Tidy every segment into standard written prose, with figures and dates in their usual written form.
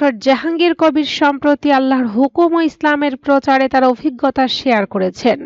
Doctor Jahangir Kabir সম্প্রতি আল্লাহর হুকুম ও ইসলামের প্রচারে তার অভিজ্ঞতা শেয়ার করেছেন,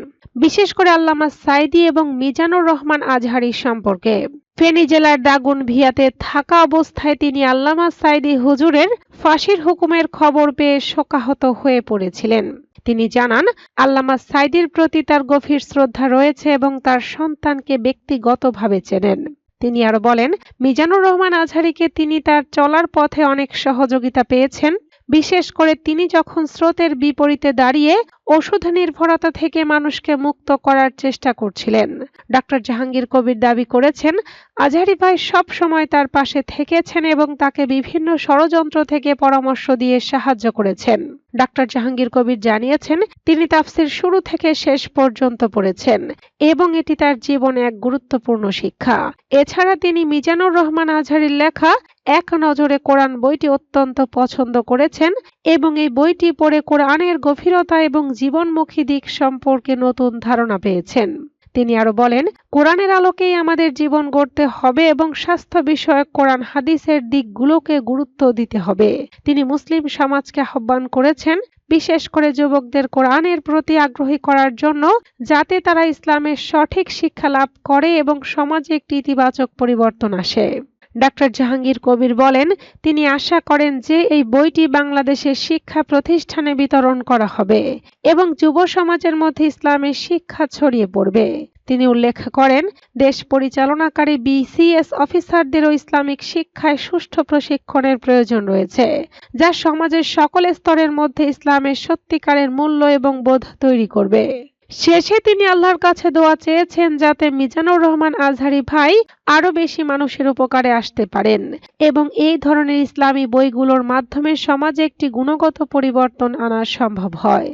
বিশেষ করে আল্লামা সাঈদী এবং মিজানুর রহমান আজহারী সম্পর্কে। ফেনী জেলার দাগনভূঞাতে থাকা অবস্থায় তিনি আল্লামা সাঈদী হুজুরের ফাঁসির হুকুমের খবর পেয়ে শোকাহত হয়ে পড়েছিলেন। তিনি জানান, আল্লামা সাঈদীর প্রতি তার গভীর শ্রদ্ধা রয়েছে এবং তার সন্তানকে ব্যক্তিগতভাবে চেনেন। তিনি আরো বলেন, মিজানুর রহমান আজহারীকে তিনি তার চলার পথে অনেক সহযোগিতা পেয়েছেন, বিশেষ করে তিনি যখন স্রোতের বিপরীতে দাঁড়িয়ে ওষুধ নির্ভরতা থেকে মানুষকে মুক্ত করার চেষ্টা করছিলেন। ডক্টর জাহাঙ্গীর কবির দাবি করেছেন, আজহারী ভাই সব সময় তার পাশে থেকেছেন এবং তাকে বিভিন্ন ষড়যন্ত্র থেকে পরামর্শ দিয়ে সাহায্য করেছেন। ডক্টর জাহাঙ্গীর কবির জানিয়েছেন, তিনি তাফসীর শুরু থেকে শেষ পর্যন্ত পড়েছেন এবং এটি তার জীবনে এক গুরুত্বপূর্ণ শিক্ষা। এছাড়া তিনি মিজানুর রহমান আজহারীর লেখা এক নজরে কোরআন বইটি অত্যন্ত পছন্দ করেছেন এবং এই বইটি পড়ে কোরআনের গভীরতা এবং জীবনমুখী দিক সম্পর্কে নতুন ধারণা পেয়েছেন। তিনি আরো বলেন, কোরআনের আলোকেই আমাদের জীবন গড়তে হবে এবং স্বাস্থ্য বিষয়ক কোরআন হাদিসের দিকগুলোকে গুরুত্ব দিতে হবে। তিনি মুসলিম সমাজকে আহ্বান করেছেন, বিশেষ করে যুবকদের কোরআনের প্রতি আগ্রহী করার জন্য, যাতে তারা ইসলামের সঠিক শিক্ষা লাভ করে এবং সমাজে একটি ইতিবাচক পরিবর্তন আসে। ডক্টর জাহাঙ্গীর কবির বলেন, তিনি আশা করেন যে এই বইটি বাংলাদেশের শিক্ষা প্রতিষ্ঠানে বিতরণ করা হবে এবং যুব সমাজের মধ্যে ইসলামের শিক্ষা ছড়িয়ে পড়বে। তিনি উল্লেখ করেন, দেশ পরিচালনাকারী বিসিএস অফিসারদেরও ইসলামিক শিক্ষায় সুষ্ঠু প্রশিক্ষণের প্রয়োজন রয়েছে, যা সমাজের সকল স্তরের মধ্যে ইসলামের সত্যিকারের মূল্য এবং বোধ তৈরি করবে। শেষে তিনি আল্লাহর কাছে দোয়া চেয়েছেন যাতে মিজানুর রহমান আজহারী ভাই আরো বেশি মানুষের উপকারে আসতে পারেন এবং এই ধরনের ইসলামী বইগুলোর মাধ্যমে সমাজে একটি গুণগত পরিবর্তন আনা সম্ভব হয়।